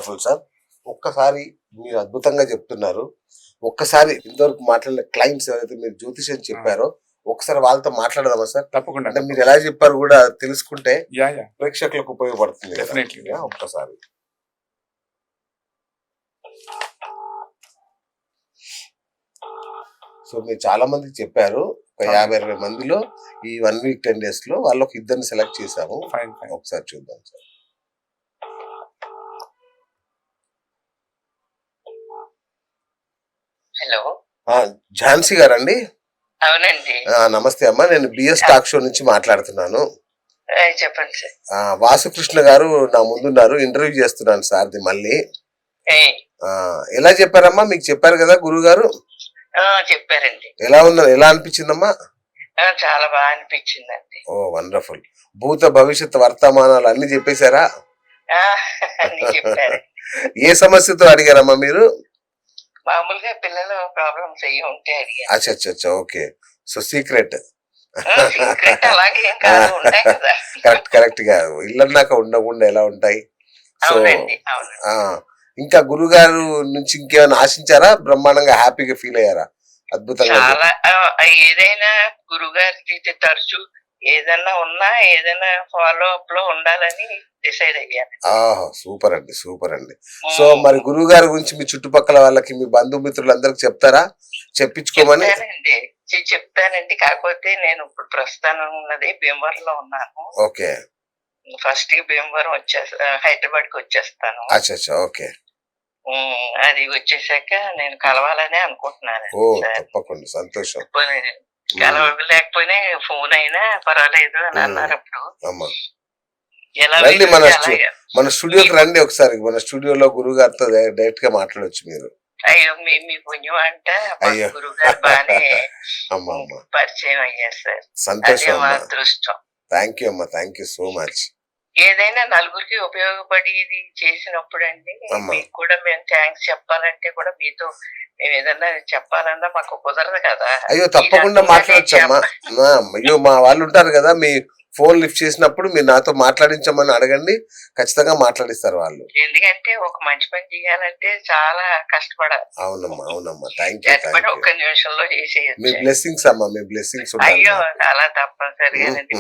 Wonderful sir. ఒక్కసారి మీరు అద్భుతంగా చెప్తున్నారు. ఒక్కసారి ఇంతవరకు మాట్లాడిన క్లయింట్స్ ఎవరైతే మీరు జ్యోతిష్యం చెప్పారో ఒకసారి వాళ్ళతో మాట్లాడదామా సార్? తప్పకుండా. అంటే మీరు ఎలా చెప్పారు కూడా తెలుసుకుంటే యా ప్రేక్షకులకు ఉపయోగపడుతుంది కదా. డెఫినెట్లీ. ఒక్కసారి సో మీరు చాలా మందికి చెప్పారు. ఒక 50-60 మందిలో ఈ 1 వీక్ 10 days లో వాళ్ళకి ఇద్దరిని సెలెక్ట్ చేశాము. ఒకసారి చూద్దాం సార్. హలో, ఝాన్సీ గారండి? అవునండి. నమస్తే అమ్మా, నేను బిఎస్ టాక్ షో నుంచి మాట్లాడుతున్నాను. చెప్పండి సార్. వాసుకృష్ణ గారు నా ముందున్నారు, ఇంటర్వ్యూ చేస్తున్నాను సార్ది మళ్ళీ. ఎలా చెప్పారమ్మా? మీకు చెప్పారు కదా గురువు గారు? చెప్పారండి. ఎలా అనిపించిందమ్మా? చాలా బాగా అనిపించిందండి. ఓ వండర్ఫుల్. భూత భవిష్యత్ వర్తమానాలు అన్ని చెప్పేశారా? చెప్పారు. ఏ సమస్యతో అడిగారమ్మా మీరు? మామూలుగా పిల్లలు ప్రాబ్లమ్స్ అయ్యి ఉంటే అడిగారు. అచ్చా, ఓకే. So secret. కరెక్ట్ గా ఇల్లన్నాక ఉండకుండా ఎలా ఉంటాయి. సో ఇంకా గురుగారు నుంచి ఇంకేమైనా ఆశించారా? బ్రహ్మాండంగా హ్యాపీగా ఫీల్ అయ్యారా? అద్భుతంగా. చాలా ఏదైనా గురుగారి తరచు ఏదన్నా ఉన్నా ఏదైనా ఫాలో అప్ లో ఉండాలని డిసైడ్ అయ్యాను. సూపర్ అండి. సో మరి గురువు గారి గురించి మీ చుట్టుపక్కల వాళ్ళకి, మీ బంధుమిత్రులందరికి చెప్తారా? చెప్పించుకోమని. చెప్తానండి. కాకపోతే నేను ఇప్పుడు ప్రస్తుతం ఉన్నది భీమవరంలో ఉన్నాను. ఓకే. ఫస్ట్ భీమవరం హైదరాబాద్ కి వచ్చేస్తాను. అచ్చా, ఓకే. అది వచ్చేసాక నేను కలవాలని అనుకుంటున్నాను. తప్పకుండా, సంతోషం. కలవలేకపోయినా ఫోన్ అయినా పర్వాలేదు అని అన్నారు. అప్పుడు రండి మన స్టూడియోకి రండి ఒకసారి. మన స్టూడియోలో గురువు గారితో డైరెక్ట్ గా మాట్లాడొచ్చు మీరు. అయ్యో, మీ పుణ్యం అంట గురువు గారు బాగానే పరిచయం అయ్యారు సార్. సంతోషం. మా అదృష్టం. థ్యాంక్ యూ అమ్మా, థ్యాంక్ యూ సో మచ్. ఏదైనా నలుగురికి ఉపయోగపడి ఇది చేసినప్పుడు అండి మీకు కూడా మేము థ్యాంక్స్ చెప్పాలంటే కూడా మీతో మేము ఏదన్నా చెప్పాలన్నా మాకు కుదరదు కదా. అయ్యో తప్పకుండా మాట్లాడచ్చమ్మా. అయ్యో మా వాళ్ళు ఉంటారు కదా, మీ ఫోన్ లిఫ్ట్ చేసినప్పుడు మీరు నాతో మాట్లాడించమని అడగండి, ఖచ్చితంగా మాట్లాడిస్తారు వాళ్ళు. ఎందుకంటే ఒక మంచి పని చేయాలంటే చాలా కష్టపడాలి. అవునమ్మా థ్యాంక్ యూ. ఒక్క నిమిషంలో చేసేయచ్చు. మీ బ్లెస్సింగ్స్ అమ్మా, మీ బ్లెస్సింగ్స్. అయ్యో చాలా తప్పనిసరిగానండి.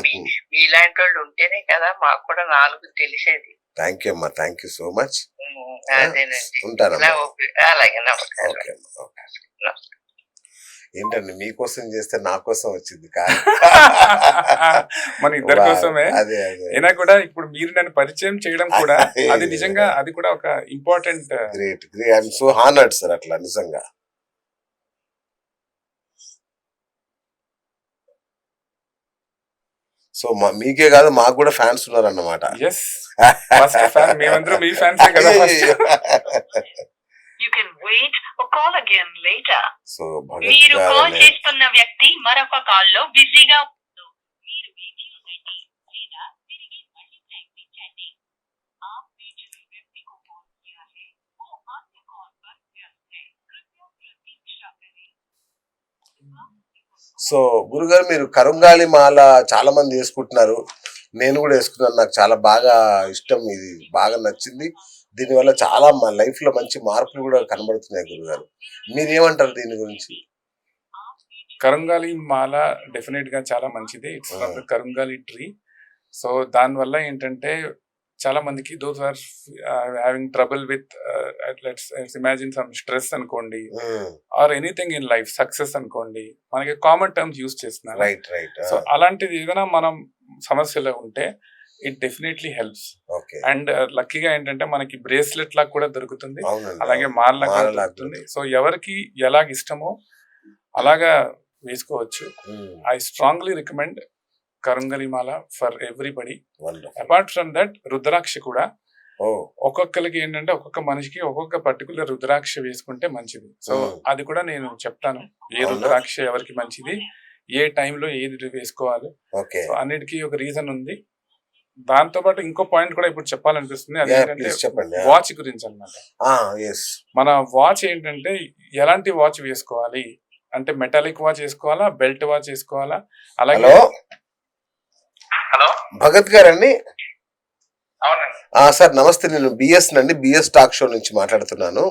మీలాంటి వాళ్ళు ఉంటేనే కదా మాకు కూడా 4 తెలిసేది. థ్యాంక్ యూ అమ్మా, థ్యాంక్ యూ సో మచ్. అదేనండి. ఉంటానమ్మా. అలాగే, నమస్కారం. ఓకే అమ్మా. ఏంటండి మీకోసం చేస్తే నా కోసం వచ్చింది కాదు, మన ఇద్దరి కోసమే. అదే అయినా కూడా ఇప్పుడు మీరు నన్ను పరిచయం చేయడం కూడా అది నిజంగా అది కూడా ఒక important. Great. I'm so honoured sir. అట్లా నిజంగా. సో మీకే కాదు మాకు కూడా ఫ్యాన్స్ ఉన్నారు అన్నమాట. మేమందరం మీ ఫ్యాన్సే కదా. సో మీరు కాల్ చేస్తున్న వ్యక్తి మరొక కాల్ లో బిజీగా ఉన్నారు. మీరు వీడియో పెట్టి లేదా తిరిగి మళ్ళీ ప్రయత్నించండి. आप जो व्यक्ति को कॉल किया है वो अन्य कॉल पर व्यस्त है. कृपया प्रतीक्षा करें. సో గురుగారు మీరు కరుంగాళి మాల చాలా మంది వేసుకుంటున్నారు, నేను కూడా వేసుకున్నాను. నాకు చాలా బాగా ఇష్టం, ఇది బాగా నచ్చింది. దీనివల్ల చాలా మా లైఫ్ లో మంచి మార్పులు కూడా కనబడుతున్నాయి. గురుగారు మీరేమంటారు దీని గురించి? కరుంగాలి మాల డెఫినెట్ గా చాలా మంచిది. It's from the karungali tree. So దాని వల్ల ఏంటంటే చాలా మందికి those are having trouble with let's imagine some stress అనుకోండి, or anything in life, success అనుకోండి, మనకి కామన్ టర్మ్స్ యూజ్ చేస్తున్నారు. సో అలాంటిది ఏదైనా మనం సమస్యలో ఉంటే ఇట్ డెఫినెట్లీ హెల్ప్స్. అండ్ లక్కీగా ఏంటంటే మనకి బ్రేస్లెట్ లాగా కూడా దొరుకుతుంది, అలాగే మాల లాగా దొరుకుతుంది. సో ఎవరికి ఎలాగ ఇష్టమో అలాగా వేసుకోవచ్చు. I strongly recommend karungali mala for everybody. Apart from that rudraksha కూడా ఒక్కొక్కరికి ఏంటంటే ఒక్కొక్క మనిషికి ఒక్కొక్క పర్టికులర్ రుద్రాక్ష వేసుకుంటే మంచిది. సో అది కూడా నేను చెప్తాను, ఏ రుద్రాక్ష ఎవరికి మంచిది, ఏ టైంలో ఏది వేసుకోవాలి. సో అన్నిటికీ ఒక రీజన్ ఉంది. దాంతో పాటు ఇంకో పాయింట్ కూడా ఇప్పుడు చెప్పాలనిపిస్తుంది, అదేంటంటే వాచ్ గురించి అన్నమాట. మన వాచ్ ఏంటంటే ఎలాంటి వాచ్ వేసుకోవాలి అంటే మెటాలిక్ వాచ్ వేసుకోవాలా, బెల్ట్ వాచ్ వేసుకోవాలా? అలాగే భగత్ గారండి, సార్ నమస్తే, నేను బిఎస్ బిఎస్ టాక్ షో నుంచి మాట్లాడుతున్నాను.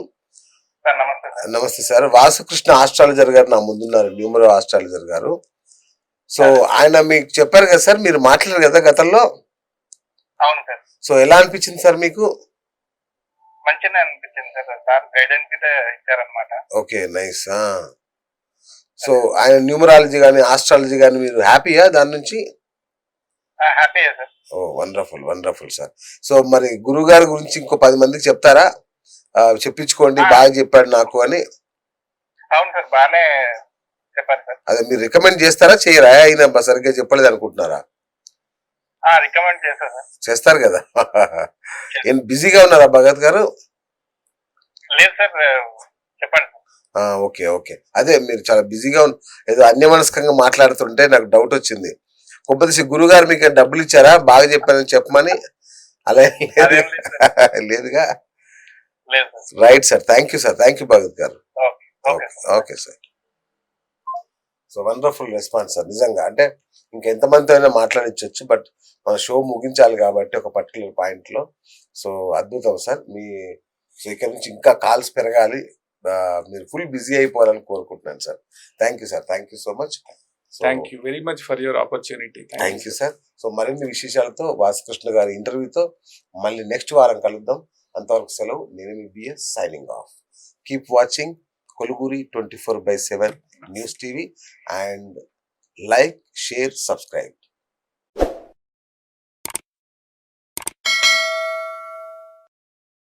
సార్ నమస్తే సార్. నమస్తే సార్. వాసుకృష్ణ ఆస్ట్రాలజర్ గారు నా ముందున్నారు, న్యూమరో ఆస్ట్రాలజర్ గారు. సో ఆయన మీకు చెప్పారు కదా సార్, మీరు మాట్లాడారు కదా గతంలో. అవును సార్. సో ఎలా అనిపించింది సార్ మీకు? మంచిగా అనిపించింది సార్. సార్ గైడెన్స్ అయితే ఇచ్చారనమాట. Okay, nice. సో ఆయన న్యూమరాలజీ కానీ ఆస్ట్రాలజీ కానీ మీరు హ్యాపీయా దాని నుంచి? హ్యాపీయే సార్. ఓ వండర్ఫుల్ వండర్ఫుల్ సార్. సో మరి గురువు గారి గురించి ఇంకో 10 మందికి చెప్తారా? చెప్పించుకోండి, బాగా చెప్పాడు నాకు అని. అవును సార్, బాగానే చెప్పారు సార్. అదే మీరు రికమెండ్ చేస్తారా చేయరా? ఆయన సరిగ్గా చెప్పలేదు అనుకుంటున్నారా? రికమెండ్ చేస్తా సార్. చేస్తారు కదా. ఏం బిజీగా ఉన్నారా భగత్ గారు? లేదు సార్, చెప్పండి సార్. Okay okay. అదే మీరు చాలా బిజీగా ఏదో అన్యమనస్కంగా మాట్లాడుతుంటే నాకు డౌట్ వచ్చింది. కొబ్బరి గురువు గారు మీకు డబ్బులు ఇచ్చారా బాగా చెప్పానని చెప్పమని? అలా అదేం లేదు సార్. లేదుగా. లేదు sir. Right sir, thank you sir, thank you Bhagat గారు. Okay okay sir. So wonderful response sir. నిజంగా అంటే ఇంకెంతమందితో అయినా మాట్లాడించవచ్చు, బట్ మన షో ముగించాలి కాబట్టి ఒక పర్టికులర్ పాయింట్లో. సో అద్భుతం సార్. మీ సో ఇక్కడ నుంచి ఇంకా కాల్స్ పెరగాలి, మీరు ఫుల్ బిజీ అయిపోవాలని కోరుకుంటున్నాను sir. Thank you sir, thank you so much. Thank you very much for your opportunity. Thank you sir. So మరిన్ని విశేషాలతో వాసుకృష్ణ గారి ఇంటర్వ్యూతో మళ్ళీ నెక్స్ట్ వారం కలుద్దాం. అంతవరకు సెలవు. నేను మీ BS signing off. Keep watching Koluguri 24/7 News TV and like, share, subscribe.